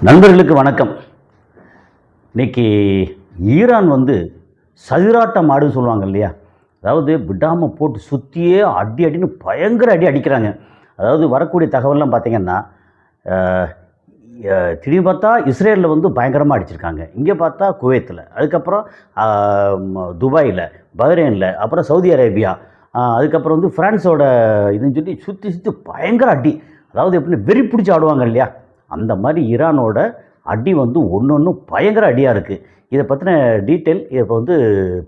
நண்பர்களுக்கு வணக்கம். இன்றைக்கி ஈரான் சதிராட்டம் ஆடுன்னு சொல்லுவாங்க இல்லையா? அதாவது விடாமல் போட்டு சுற்றியே அடின்னு பயங்கர அடிக்கிறாங்க. அதாவது வரக்கூடிய தகவல்லாம் பார்த்திங்கன்னா, திடீர்னு பார்த்தா இஸ்ரேலில் பயங்கரமாக அடிச்சிருக்காங்க. இங்கே பார்த்தா குவைத்தில், அதுக்கப்புறம் துபாயில், பஹ்ரைனில், அப்புறம் சவுதி அரேபியா, அதுக்கப்புறம் ஃப்ரான்ஸோட இதுன்னு சொல்லி சுற்றி பயங்கர அடி. அதாவது எப்படின்னு வெறி பிடிச்சி ஆடுவாங்க இல்லையா? அந்த மாதிரி ஈரானோட அடி ஒன்று பயங்கர அடியாக இருக்குது. இதை பற்றின டீட்டெயில் இப்போ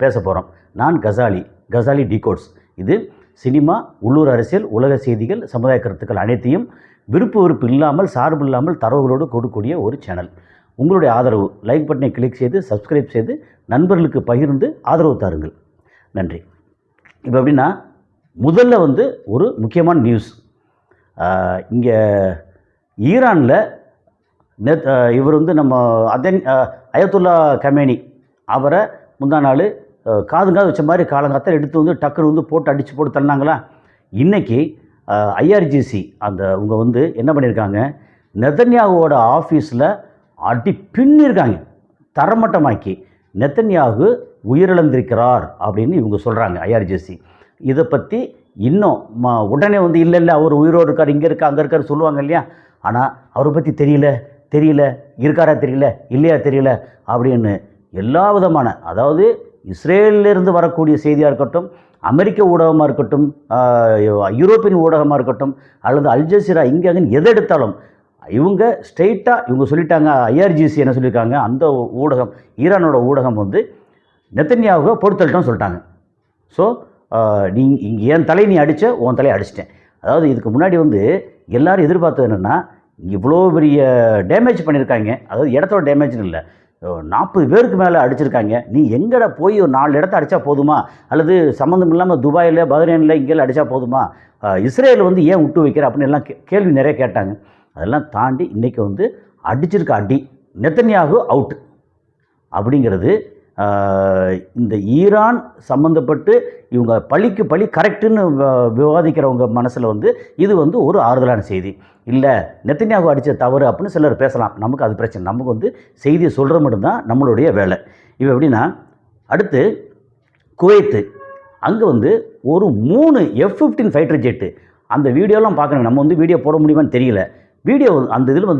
பேச போகிறோம். நான் கசாலி டிகோட்ஸ். இது சினிமா, உள்ளூர் அரசியல், உலக செய்திகள், சமுதாய கருத்துக்கள் அனைத்தையும் விருப்பு இல்லாமல், சார்பு இல்லாமல் தரவுகளோடு கொடுக்கக்கூடிய ஒரு சேனல். உங்களுடைய ஆதரவு, லைக் பட்டனை கிளிக் செய்து சப்ஸ்கிரைப் செய்து நண்பர்களுக்கு பகிர்ந்து ஆதரவு தாருங்கள். நன்றி. இப்போ எப்படின்னா, முதல்ல ஒரு முக்கியமான நியூஸ். இங்கே ஈரானில் இவர் நம்ம அயத்துல்லா கமேனி அவரை முந்தா நாள் காது வச்ச மாதிரி காலங்காத்தால் எடுத்து டக்குன்னு போட்டு அடித்து போட்டு தள்ளினாங்களா. இன்றைக்கி ஐஆர்ஜிசி அவங்க என்ன பண்ணியிருக்காங்க, நெதன்யாகுவோட ஆஃபீஸில் அடி பின்னிருக்காங்க, தரமட்டமாக்கி. நெதன்யாகு உயிரிழந்திருக்கிறார் அப்படின்னு இவங்க சொல்கிறாங்க, ஐஆர்ஜிசி. இதை பற்றி இன்னும் உடனே இல்லை அவர் உயிரோடு இருக்கார், இங்கே இருக்கா அங்கே இருக்கார் சொல்லுவாங்க இல்லையா? ஆனால் அவரை பற்றி தெரியல, இருக்காரா தெரியல, இல்லையா தெரியல அப்படின்னு எல்லா விதமான, அதாவது இஸ்ரேலிலிருந்து வரக்கூடிய செய்தியாக இருக்கட்டும், அமெரிக்க ஊடகமாக இருக்கட்டும், யூரோப்பியன் ஊடகமாக இருக்கட்டும், அல்லது அல்ஜசீரா, இங்கே எதை எடுத்தாலும் இவங்க ஸ்ட்ரெயிட்டாக இவங்க சொல்லிட்டாங்க. ஐஆர்ஜிசி என்ன சொல்லியிருக்காங்க, அந்த ஊடகம், ஈரானோட ஊடகம் நெதன்யாகுவை பொறுத்தல்ட்டோன்னு சொல்லிட்டாங்க. ஸோ இங்கே என் தலை நீ அடித்த, உன் தலையை அடிச்சிட்டேன். அதாவது இதுக்கு முன்னாடி எல்லோரும் எதிர்பார்த்தது என்னென்னா, இவ்வளோ பெரிய டேமேஜ் பண்ணியிருக்காங்க, அதாவது இடத்தோட டேமேஜ்னு இல்லை, 40 பேருக்கு மேலே அடிச்சிருக்காங்க. நீ எங்கடா போய் ஒரு 4 இடத்த அடித்தா போதுமா, அல்லது சம்மந்தம் இல்லாமல் துபாயில், பஹ்ரைனில் இங்கெல்லாம் அடித்தா போதுமா, இஸ்ரேல் ஏன் விட்டு வைக்கிற அப்படின்னு எல்லாம் கேள்வி நிறைய கேட்டாங்க. அதெல்லாம் தாண்டி இன்றைக்கி அடிச்சிருக்க அடி, நெதன்யாகு அவுட் அப்படிங்கிறது இந்த ஈரான் சம்மந்தப்பட்டு இவங்க பழிக்கு பழி கரெக்டுன்னு விவாதிக்கிறவங்க மனசில் இது ஒரு ஆறுதலான செய்தி. இல்லை நெதன்யாகு அடித்த தவறு அப்படின்னு சிலர் பேசலாம், நமக்கு அது பிரச்சனை. நமக்கு செய்தியை சொல்கிற மட்டும்தான் நம்மளுடைய வேலை. இப்போ எப்படின்னா, அடுத்து குவைத்து, அங்கே ஒரு 3 F-15 ஃபைட்டர் ஜெட்டு, அந்த வீடியோலாம் பார்க்கணும். நம்ம வீடியோ போட முடியுமான்னு தெரியல. வீடியோ அந்த இதில்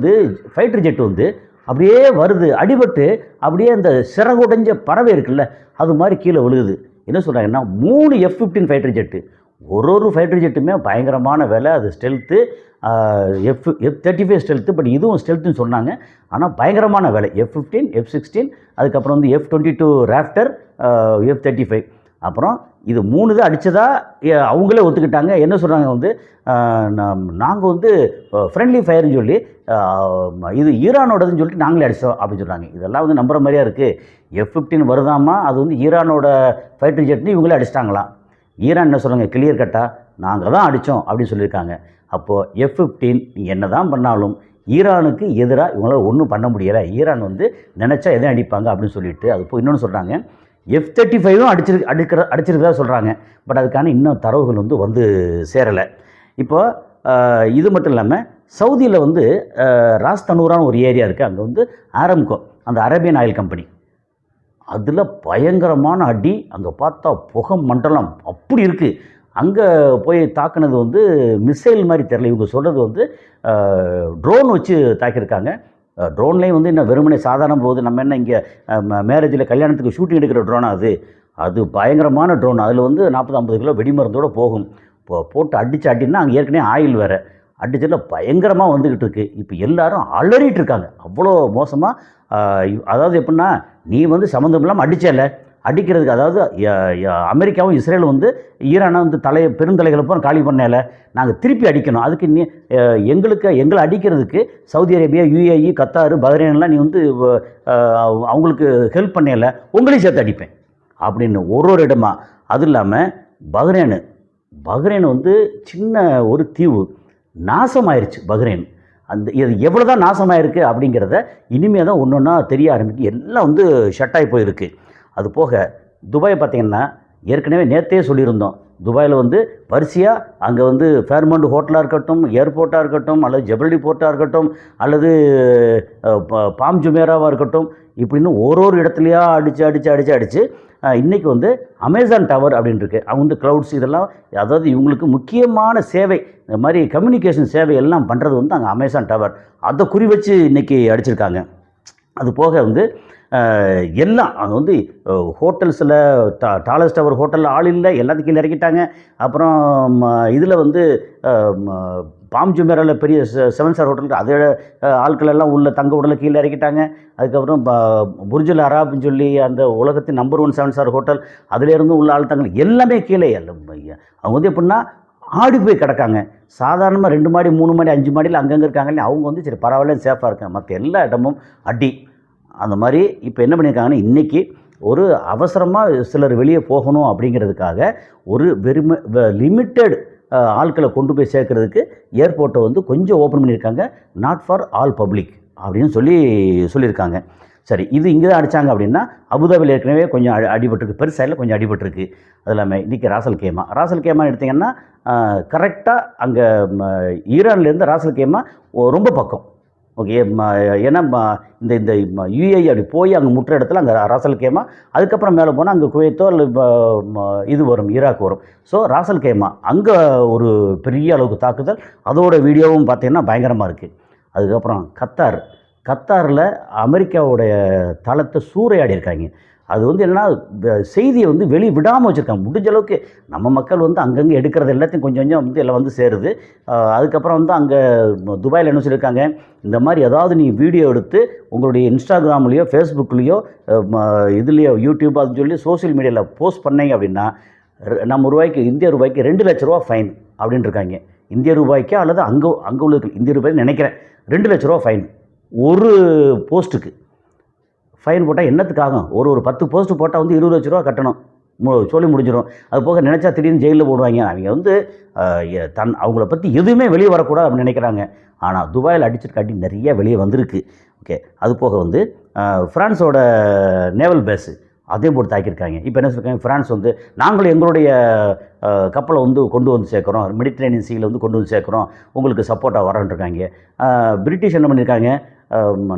ஃபைட்டர் ஜெட்டு அப்படியே வருது, அடிபட்டு அப்படியே அந்த சிறகுடைஞ்ச பறவை இருக்குல்ல, அது மாதிரி கீழே விழுகுது. என்ன சொல்கிறாங்கன்னா, 3 F-15 ஃபைட்டர் ஜெட்டு, ஒரு ஃபைட்டர் ஜெட்டுமே பயங்கரமான வேலை. அது ஸ்டெல்த்து, F-35 ஸ்டெல்த்து, பட் இதுவும் ஸ்டெல்த்துன்னு சொன்னாங்க. ஆனால் பயங்கரமான வேலை. F-15, F-16, அதுக்கப்புறம் F-22 ராப்டர், F-35, அப்புறம் இது 3 தான் அடித்ததா அவங்களே ஒத்துக்கிட்டாங்க. என்ன சொல்கிறாங்க, நாங்கள் ஃப்ரெண்ட்லி ஃபயர்னு சொல்லி இது ஈரானோடதுன்னு சொல்லிட்டு நாங்களே அடித்தோம் அப்படின்னு சொல்கிறாங்க. இதெல்லாம் நம்புற மாதிரியா இருக்குது. F-15 வருதாமா, அது ஈரானோட ஃபைட்டர் ஜெட்னு இவங்களே அடிச்சிட்டாங்களாம். ஈரான் என்ன சொல்கிறாங்க, கிளியர் கட்டாக நாங்கள் தான் அடித்தோம் அப்படின்னு சொல்லியிருக்காங்க. அப்போது F-15 என்ன தான் பண்ணாலும் ஈரானுக்கு எதிராக இவங்களால் ஒன்றும் பண்ண முடியலை. ஈரான் நினச்சா எதையும் அடிப்பாங்க அப்படின்னு சொல்லிட்டு, அது இப்போ இன்னொன்று சொல்கிறாங்க, F-35ம் அடிச்சிருக்கிறதா சொல்கிறாங்க. பட் அதுக்கான இன்னும் தரவுகள் சேரலை. இப்போ இது மட்டும் இல்லாமல் சவுதியில் ராஸ் தனூரான ஒரு ஏரியா இருக்குது. அங்கே ஆரம்கோ, அந்த அரேபியன் ஆயில் கம்பெனி, அதில் பயங்கரமான அடி. அங்கே பார்த்தா புகை மண்டலம் அப்படி இருக்குது. அங்கே போய் தாக்குனது மிசைல் மாதிரி தெரில. இவங்க சொல்கிறது ட்ரோன் வச்சு தாக்கியிருக்காங்க. ட்ரோன்லேயும் இன்னும் வெறுமனே சாதாரண போகுது. நம்ம என்ன இங்கே மேரேஜில் கல்யாணத்துக்கு ஷூட்டிங் எடுக்கிற ட்ரோனா அது பயங்கரமான ட்ரோன். அதில் 40-50 கிலோ வெடிமருந்தோடு போகும். போட்டு அடின்னா அங்கே ஏற்கனவே ஆயில் வேறு அடிச்சதில் பயங்கரமாக வந்துக்கிட்டு இருக்குது. இப்போ எல்லோரும் அலறிட்டு இருக்காங்க, அவ்வளோ மோசமாக. அதாவது எப்படின்னா, நீ சம்மந்தம் இல்லாமல் அடிச்சல, அடிக்கிறதுக்கு, அதாவது அமெரிக்காவும் இஸ்ரேலும் ஈரானை பெருந்தலைகளை பூரா காலி பண்ணல, நாங்கள் திருப்பி அடிக்கணும். அதுக்கு நீ எங்களை அடிக்கிறதுக்கு சவுதி அரேபியா, UAE, கத்தார், பஹ்ரைன்லாம் நீ அவங்களுக்கு ஹெல்ப் பண்ணல, உங்களையும் சேர்த்து அடிப்பேன் அப்படின்னு ஒரு இடமா. அது இல்லாமல் பஹ்ரைன் சின்ன ஒரு தீவு, நாசமாயிருச்சு பஹ்ரைன். இது எவ்வளோ தான் நாசமாயிருக்கு அப்படிங்கிறத இனிமேல் தான் ஒன்று ஒன்றா தெரிய ஆரம்பிக்கு. எல்லாம் ஷட்டாகி போயிருக்கு. அது போக துபாய் பார்த்திங்கன்னா, ஏற்கனவே நேற்றே சொல்லியிருந்தோம், துபாயில் வந்து வரிசையாக அங்கே வந்து ஃபேர்மவுண்ட் ஹோட்டலாக இருக்கட்டும், ஏர்போர்ட்டாக இருக்கட்டும், அல்லது ஜெபல்டி போர்ட்டாக இருக்கட்டும், அல்லது பாம் ஜுமேராவாக இருக்கட்டும், இப்படின்னு ஒரு இடத்துலையா அடித்து இன்றைக்கி வந்து அமேசான் டவர் அப்படின்னு இருக்கு. அவங்க வந்து க்ளவுட்ஸ் இதெல்லாம், அதாவது இவங்களுக்கு முக்கியமான சேவை, இந்த மாதிரி கம்யூனிகேஷன் சேவை எல்லாம் பண்ணுறது வந்து அங்கே அமேசான் டவர். அதை குறி வச்சு இன்றைக்கி அடிச்சிருக்காங்க. அது போக வந்து எல்லாம் அங்கே வந்து ஹோட்டல்ஸில் டாலஸ்ட் டவர் ஹோட்டலில் ஆள் இல்லை, எல்லாத்துக்கும் கீழே இறக்கிட்டாங்க. அப்புறம் இதில் வந்து பாம் ஜுமேராவில் பெரிய 7 ஸ்டார் ஹோட்டலுக்கு அதோட ஆட்கள் எல்லாம் உள்ள தங்க உடலை கீழே இறக்கிட்டாங்க. அதுக்கப்புறம் புர்ஜுல் அராப்னு சொல்லி அந்த உலகத்தின் நம்பர் 1 7 ஸ்டார் ஹோட்டல், அதிலேருந்து உள்ள ஆள் தங்கள் எல்லாமே கீழே. அவங்க வந்து எப்படின்னா ஆடி போய் கிடக்காங்க. சாதாரணமாக 2 மாடி 3 மாடி 5 மாடியில் அங்கங்கே இருக்காங்க இல்லையா, அவங்க வந்து சரி பரவாயில்ல சேஃபாக இருக்காங்க. மற்ற எல்லா இடமும் அடி. அந்த மாதிரி இப்போ என்ன பண்ணியிருக்காங்கன்னா, இன்றைக்கி ஒரு அவசரமாக சிலர் வெளியே போகணும் அப்படிங்கிறதுக்காக ஒரு லிமிட்டெட் ஆட்களை கொண்டு போய் சேர்க்கறதுக்கு ஏர்போர்ட்டை வந்து கொஞ்சம் ஓப்பன் பண்ணியிருக்காங்க. நாட் ஃபார் ஆல் பப்ளிக் அப்படின்னு சொல்லியிருக்காங்க. சரி, இது இங்கே தான் அடித்தாங்க அப்படின்னா, அபுதாபியில் ஏற்கனவே கொஞ்சம் அடிபட்டிருக்கு, பெருசாயில் கொஞ்சம் அடிபட்டிருக்கு. அது இல்லாமல் இன்றைக்கி ராசல் கேமா எடுத்திங்கன்னா கரெக்டாக அங்கே ஈரான்லேருந்து ராசல் கேமா ரொம்ப பக்கம். ஓகே, ஏன்னா இந்த யுஏஇ அப்படி போய் அங்கே முற்ற இடத்துல அங்கே ராசல் கேமா, அதுக்கப்புறம் மேலே போனால் அங்கே குவைத்தோ இல்லை இது வரும், ஈராக் வரும். ஸோ ராசல் கேமா அங்கே ஒரு பெரிய அளவுக்கு தாக்குதல், அதோட வீடியோவும் பார்த்தீங்கன்னா பயங்கரமாக இருக்குது. அதுக்கப்புறம் கத்தாரில் அமெரிக்காவுடைய தளத்தை சூறையாடி இருக்காங்க. அது வந்து என்னென்னா, செய்தியை வந்து வெளியே விடாமல் வச்சுருக்காங்க. முடிஞ்ச அளவுக்கு நம்ம மக்கள் வந்து அங்கங்கே எடுக்கிறது எல்லாத்தையும் கொஞ்சம் கொஞ்சம் வந்து எல்லாம் வந்து சேருது. அதுக்கப்புறம் வந்து அங்கே துபாயில் என்ன சொல்லியிருக்காங்க, இந்த மாதிரி ஏதாவது நீ வீடியோ எடுத்து உங்களுடைய இன்ஸ்டாகிராம்லேயோ ஃபேஸ்புக்லேயோ இதுலேயோ யூடியூப் அதுன்னு சொல்லி சோசியல் மீடியாவில் போஸ்ட் பண்ணீங்க அப்படின்னா நம்ம இந்திய ரூபாய்க்கு 2 லட்ச ரூபா ஃபைன் அப்படின்னு இருக்காங்க. இந்திய ரூபாய்க்கா அல்லது அங்கே உள்ள இந்திய ரூபாய்க்கு நினைக்கிறேன் 2 லட்ச ரூபா ஃபைன் ஒரு போஸ்ட்டுக்கு. ஃபைன் போட்டால் என்னத்துக்காகும்? ஒரு 10 போஸ்ட்டு போட்டால் வந்து 20 லட்ச ரூபா கட்டணும், சொல்லி முடிஞ்சிடும். அது போக நினச்சா திடீர்னு ஜெயிலில் போடுவாங்க. அவங்க வந்து அவங்கள பற்றி எதுவுமே வெளியே வரக்கூடாது அப்படின்னு நினைக்கிறாங்க. ஆனால் துபாயில் அடிச்சிருக்காட்டி நிறைய வெளியே வந்திருக்கு. ஓகே, அது போக வந்து ஃப்ரான்ஸோட நேவல் பேஸு அதையும் போட்டு தாக்கியிருக்காங்க. இப்போ என்ன சொல்லியிருக்காங்க, ஃப்ரான்ஸ் வந்து நாங்களும் எங்களுடைய கப்பலை வந்து கொண்டு வந்து சேர்க்குறோம், மெடிட்ரேனியன் சீயில் வந்து கொண்டு வந்து சேர்க்குறோம், உங்களுக்கு சப்போர்ட்டாக வரன்ட்ருக்காங்க. பிரிட்டிஷ் என்ன பண்ணியிருக்காங்க,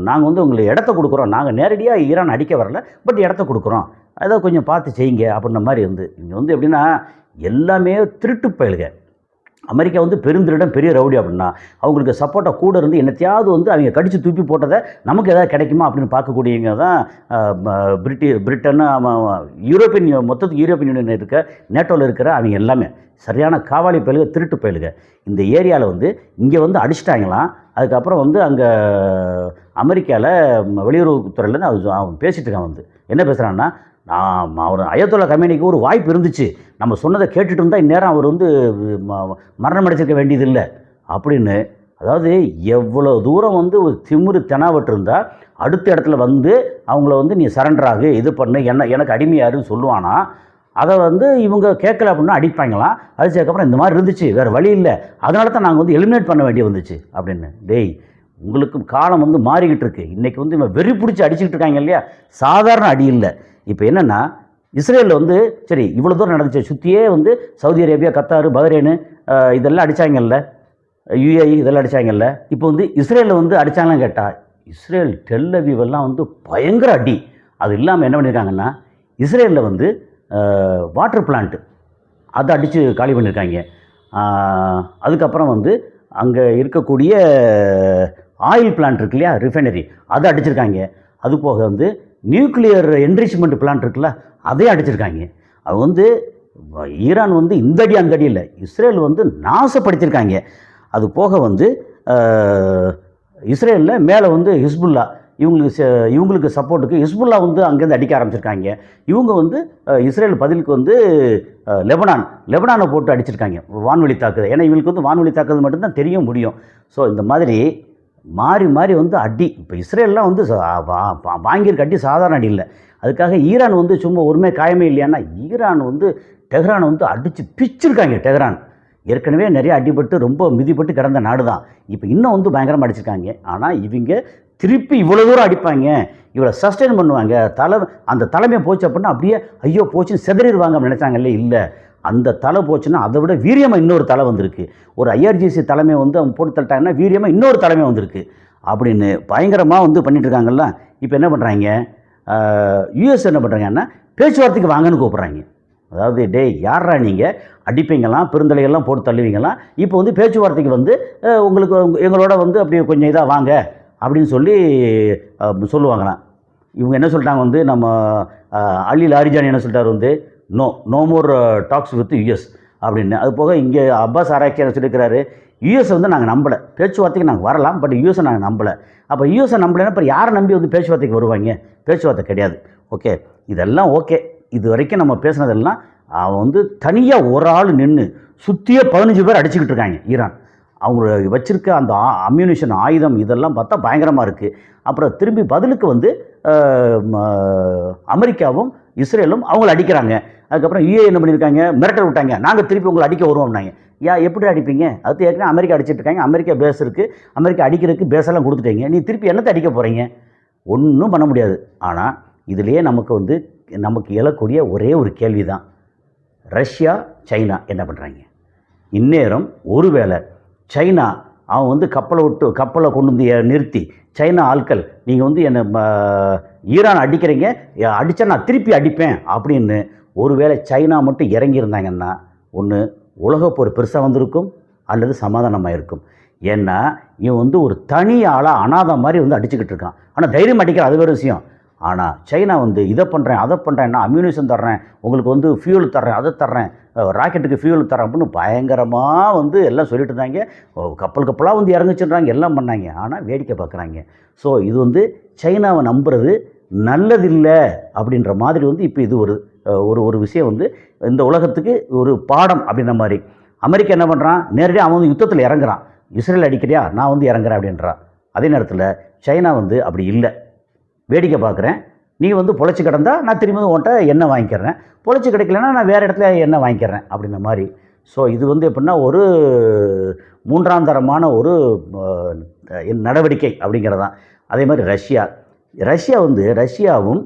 நாங்கள் வந்து உங்களுக்கு இடத்த கொடுக்குறோம், நாங்கள் நேரடியாக ஈரான் அடிக்க வரல, பட் இடத்த கொடுக்குறோம், அதை கொஞ்சம் பார்த்து செய்யுங்க அப்படின்ற மாதிரி இங்கே வந்து எப்படின்னா எல்லாமே திருட்டு பயலுக. அமெரிக்கா வந்து பெருந்திரிடம் பெரிய ரவுடி அப்படின்னா அவங்களுக்கு சப்போர்ட்டாக கூட இருந்து என்னத்தையாவது வந்து அவங்க கடித்து தூப்பி போட்டதை நமக்கு எதாவது கிடைக்குமா அப்படின்னு பார்க்கக்கூடியவங்க தான் பிரிட்டன், மொத்தத்துக்கு யூரோப்பியன் யூனியன் இருக்க, நேட்டோவில் இருக்கிற அவங்க எல்லாமே சரியான காவாலி பயலுக, திருட்டு பயலுக. இந்த ஏரியாவில் வந்து இங்கே வந்து அடிச்சிட்டாங்களாம். அதுக்கப்புறம் வந்து அங்கே அமெரிக்காவில் வெளியுறவுத்துறையிலேருந்து அவன் பேசிகிட்டு இருக்கான். வந்து என்ன பேசுகிறான்னா, அவர் அயத்தோல்லா கமேனிக்கு ஒரு வாய்ப்பு இருந்துச்சு, நம்ம சொன்னதை கேட்டுட்டு இருந்தால் இந்நேரம் அவர் வந்து மரணம் அடைச்சிருக்க வேண்டியதில்லை அப்படின்னு. அதாவது எவ்வளோ தூரம் வந்து ஒரு திமிரு தெனாவட்டு இருந்தால் அடுத்த இடத்துல வந்து அவங்கள வந்து நீ சரண்டர் ஆகு, இது பண்ணு, எனக்கு அடிமையாருன்னு சொல்லுவானா. அதை வந்து இவங்க கேட்கல அப்படின்னா அடிப்பாங்களாம். அடிச்சதுக்கப்புறம் இந்த மாதிரி இருந்துச்சு, வேறு வழி இல்லை, அதனால தான் நாங்கள் வந்து எலிமினேட் பண்ண வேண்டிய வந்துச்சு அப்படின்னு. டேய், உங்களுக்கு காலம் வந்து மாறிக்கிட்டு இருக்கு. இன்றைக்கி வந்து இவன் வெறி பிடிச்சி அடிச்சுக்கிட்டு இருக்காங்க இல்லையா, சாதாரண அடி இல்லை. இப்போ என்னென்னா, இஸ்ரேலில் வந்து சரி இவ்வளோ தூரம் நடந்துச்சு, சுற்றியே வந்து சவுதி அரேபியா, கத்தார், பஹ்ரைனு இதெல்லாம் அடித்தாங்கல்ல, யுஏஇ இதெல்லாம் அடித்தாங்கல்ல. இப்போ வந்து இஸ்ரேலில் வந்து அடித்தாங்கன்னு கேட்டால், இஸ்ரேல் டெல் அவீவெல்லாம் வந்து பயங்கர அடி. அது இல்லாமல் என்ன பண்ணியிருக்காங்கன்னா, இஸ்ரேலில் வந்து வாட்டர் பிளான்ட்டு அதை அடித்து காலி பண்ணியிருக்காங்க. அதுக்கப்புறம் வந்து அங்கே இருக்கக்கூடிய ஆயில் பிளான்ட் இருக்கு இல்லையா, ரிஃபைனரி, அதை அடிச்சிருக்காங்க. அது போக வந்து நியூக்ளியர் என்ரிச்மெண்ட் பிளான்ட் இருக்குல்ல, அதையும் அடிச்சிருக்காங்க. அவங்க வந்து ஈரான் வந்து இந்த அடி அந்த அடி இல்லை, இஸ்ரேல் வந்து நாசப்படுத்தியிருக்காங்க. அது போக வந்து இஸ்ரேலில் மேலே வந்து ஹிஸ்புல்லா, இவங்களுக்கு சப்போர்ட்டுக்கு ஹிஸ்புல்லா வந்து அங்கேருந்து அடிக்க ஆரம்பிச்சிருக்காங்க. இவங்க வந்து இஸ்ரேல் பதிலுக்கு வந்து லெபனானை போட்டு அடிச்சிருக்காங்க, வான்வெளி தாக்குதல். ஏன்னா இவங்களுக்கு வந்து வான்வெளி தாக்குதல் மட்டும்தான் தெரிய முடியும். ஸோ இந்த மாதிரி மாறி வந்து அடி. இப்போ இஸ்ரேல்லாம் வந்து வாங்கியிருக்க அடி சாதாரண அடி இல்லை. அதுக்காக ஈரான் வந்து சும்மா ஒருமே காயமே இல்லையானா, ஈரான் வந்து டெஹ்ரானை வந்து அடித்து பிச்சிருக்காங்க. டெஹ்ரான் ஏற்கனவே நிறைய அடிபட்டு ரொம்ப மிதிப்பட்டு கிடந்த நாடு தான், இப்போ இன்னும் வந்து பயங்கரமாக அடிச்சிருக்காங்க. ஆனால் இவங்க திருப்பி இவ்வளோ தூரம் அடிப்பாங்க, இவளை சஸ்டெயின் பண்ணுவாங்க, அந்த தலைமையை போச்சு அப்படின்னா அப்படியே ஐயோ போச்சுன்னு செதறிடுவாங்க அப்படின்னு நினச்சாங்கல்ல. இல்லை, அந்த தலை போச்சுன்னா அதை விட வீரியமாக இன்னொரு தலை வந்திருக்கு. ஒரு ஐஆர்ஜிசி தலைமை வந்து அவங்க போட்டு தள்ளிட்டாங்கன்னா வீரியமாக இன்னொரு தலைமை வந்திருக்கு அப்படின்னு பயங்கரமாக வந்து பண்ணிட்டு இருக்காங்கல்ல. இப்போ என்ன பண்ணுறாங்க, யூஎஸ் என்ன பண்ணுறாங்கன்னா பேச்சுவார்த்தைக்கு வாங்கன்னு கூப்பிட்றாங்க. அதாவது டேய் யாரா நீங்கள் அடிப்பீங்களாம் பெருந்தலைகள்லாம் போட்டு தள்ளுவீங்களாம், இப்போ வந்து பேச்சுவார்த்தைக்கு வந்து உங்களுக்கு எங்களோட வந்து அப்படி கொஞ்சம் இதாக வாங்க அப்படின்னு சொல்லி சொல்லுவாங்களாம். இவங்க என்ன சொல்லிட்டாங்க வந்து நம்ம அலி லாரிஜானி என்ன சொல்லிட்டார் வந்து no more talks with US அப்படின்னு. அது போக இங்கே அப்பாஸ் ஆராய்ச்சி என்ன சொல்லியிருக்கிறாரு, யூஎஸ் வந்து நாங்கள் நம்பலை, பேச்சுவார்த்தைக்கு நாங்கள் வரலாம், பட் யூஎஸை நாங்கள் நம்பலை. அப்போ யூஎஸை நம்பலைன்னா இப்போ யாரை நம்பி வந்து பேச்சுவார்த்தைக்கு வருவாங்க? பேச்சுவார்த்தை கிடையாது. ஓகே, இதெல்லாம் ஓகே. இது வரைக்கும் நம்ம பேசுனதெல்லாம் அவன் வந்து தனியாக ஒரு ஆள் நின்று சுற்றியே 15 பேர் அடிச்சுக்கிட்டு இருக்காங்க ஈரான். அவங்க வச்சுருக்க அந்த அம்யூனிஷன் ஆயுதம் இதெல்லாம் பார்த்தா பயங்கரமாக இருக்குது. அப்புறம் திரும்பி பதிலுக்கு வந்து அமெரிக்காவும் இஸ்ரேலும் அவங்கள அடிக்கிறாங்க. அதுக்கப்புறம் யூஏ என்ன பண்ணியிருக்காங்க, மிரட்டல் விட்டாங்க, நாங்கள் திருப்பி உங்களை அடிக்க வருவோம்னாங்க. எப்படி அடிப்பீங்க? அது ஏற்கனவே அமெரிக்கா அடிச்சிட்டு இருக்காங்க, அமெரிக்கா பேஸ் இருக்குது, அமெரிக்கா அடிக்கிறதுக்கு பேஸெல்லாம் கொடுத்துட்டீங்க, நீ திருப்பி என்னத்தை அடிக்க போகிறீங்க? ஒன்றும் பண்ண முடியாது. ஆனால் இதுலேயே நமக்கு எழக்கூடிய ஒரே ஒரு கேள்வி தான், ரஷ்யா சைனா என்ன பண்ணுறாங்க? இந்நேரம் ஒருவேளை சைனா அவன் வந்து கப்பலை கொண்டு வந்து நிறுத்தி சைனா ஆட்கள் நீங்கள் வந்து என்னை ஈரான் அடிக்கிறீங்க, அடித்தா நான் திருப்பி அடிப்பேன் அப்படின்னு ஒருவேளை சைனா மட்டும் இறங்கியிருந்தாங்கன்னா ஒன்று உலகப்போர் பெருசாக வந்திருக்கும், அல்லது சமாதானமாக இருக்கும். ஏன்னா இவன் வந்து ஒரு தனி ஆளாக அனாதை மாதிரி வந்து அடிச்சுக்கிட்டு இருக்கான். ஆனால் தைரியம் அடிக்கிற அது வேறு விஷயம். ஆனால் சைனா வந்து இதை பண்ணுறேன் அதை பண்ணுறேன், நான் அம்யூனிஷன் தர்றேன், உங்களுக்கு வந்து ஃபியூல் தர்றேன், அதை தர்றேன், ராக்கெட்டுக்கு ஃபியூல் தரேன் அப்படின்னு பயங்கரமாக வந்து எல்லாம் சொல்லிட்டு இருந்தாங்க. கப்பலாக வந்து இறங்குச்சுன்றாங்க, எல்லாம் பண்ணாங்க. ஆனால் வேடிக்கை பார்க்குறாங்க. ஸோ இது வந்து சைனாவை நம்புறது நல்லதில்லை அப்படின்ற மாதிரி வந்து இப்போ இது ஒரு விஷயம் வந்து இந்த உலகத்துக்கு ஒரு பாடம் அப்படின்ற மாதிரி. அமெரிக்கா என்ன பண்ணுறான், நேரடியாக அவன் வந்து யுத்தத்தில் இறங்குறான், இஸ்ரேல் அடிக்கிறியா நான் வந்து இறங்குறேன் அப்படின்றான். அதே நேரத்தில் சைனா வந்து அப்படி இல்லை, வேடிக்கை பார்க்குறேன், நீ வந்து பொழைச்சி கிடந்தா நான் திரும்பி உன்ட்ட எண்ணெய் வாங்கிக்கிறேன், பொழைச்சி கிடைக்கலன்னா நான் வேறு இடத்துல எண்ணெய் வாங்கிக்கிறேன் அப்படின்ற மாதிரி. ஸோ இது வந்து எப்படின்னா ஒரு மூன்றாம் தரமான ஒரு நடவடிக்கை அப்படிங்கிறதான். அதே மாதிரி ரஷ்யாவும்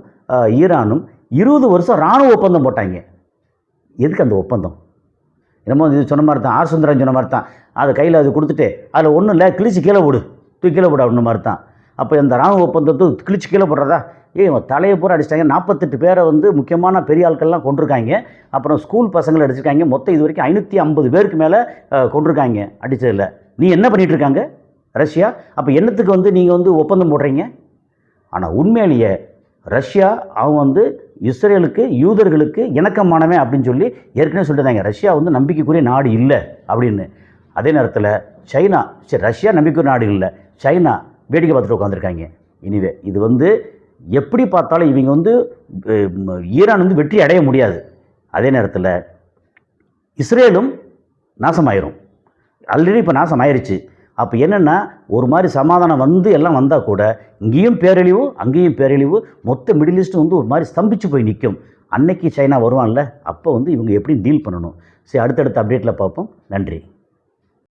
ஈரானும் 20 வருஷம் இராணுவ ஒப்பந்தம் போட்டாங்க. எதுக்கு அந்த ஒப்பந்தம்? என்னமோ இது சொன்ன மாதிரி தான், ஆர் சுந்தரன் சொன்ன மாதிரி தான், அதை கையில் அது கொடுத்துட்டு அதில் ஒன்றும் இல்லை கிழிச்சு கீழே போடு, தூக்கி கீழே போடு அப்படின்ற மாதிரி தான். அப்போ இந்த இராணுவ ஒப்பந்தத்தை கிழிச்சு கீழே போடுறதா? தலையை பூரா அடிச்சிட்டாங்க. 48 பேரை வந்து முக்கியமான பெரிய ஆட்கள்லாம் கொண்டிருக்காங்க. அப்புறம் ஸ்கூல் பசங்களை அடிச்சிருக்காங்க. மொத்தம் இது வரைக்கும் 550 பேருக்கு மேலே கொண்டிருக்காங்க அடித்ததில். நீ என்ன பண்ணிகிட்டு இருக்காங்க ரஷ்யா? அப்போ என்னத்துக்கு வந்து நீங்கள் வந்து ஒப்பந்தம் போடுறீங்க? ஆனால் உண்மையிலேயே ரஷ்யா அவன் வந்து இஸ்ரேலுக்கு யூதர்களுக்கு இணக்கமானவன் அப்படின்னு சொல்லி ஏற்கனவே சொல்லிட்டாங்க. ரஷ்யா வந்து நம்பிக்கைக்குரிய நாடு இல்லை அப்படின்னு. அதே நேரத்தில் சைனா, சரி ரஷ்யா நம்பிக்கைக்குரிய நாடு இல்லை, சைனா வேடிக்கை பார்த்துட்டு உட்காந்துருக்காங்க. இனிவே இது வந்து எப்படி பார்த்தாலும் இவங்க வந்து ஈரான் வந்து வெற்றி அடைய முடியாது. அதே நேரத்தில் இஸ்ரேலும் நாசமாயிரும், ஆல்ரெடி இப்போ நாசமாயிருச்சு. அப்போ என்னென்னா ஒரு மாதிரி சமாதானம் வந்து எல்லாம் வந்தால் கூட இங்கேயும் பேரழிவு அங்கேயும் பேரழிவு, மொத்த மிடில் ஈஸ்ட் வந்து ஒரு மாதிரி ஸ்தம்பிச்சு போய் நிற்கும். அன்னைக்கு சைனா வருவான்ல, அப்போ வந்து இவங்க எப்படி டீல் பண்ணணும்? சரி, அடுத்தடுத்த அப்டேட்டில் பார்ப்போம். நன்றி.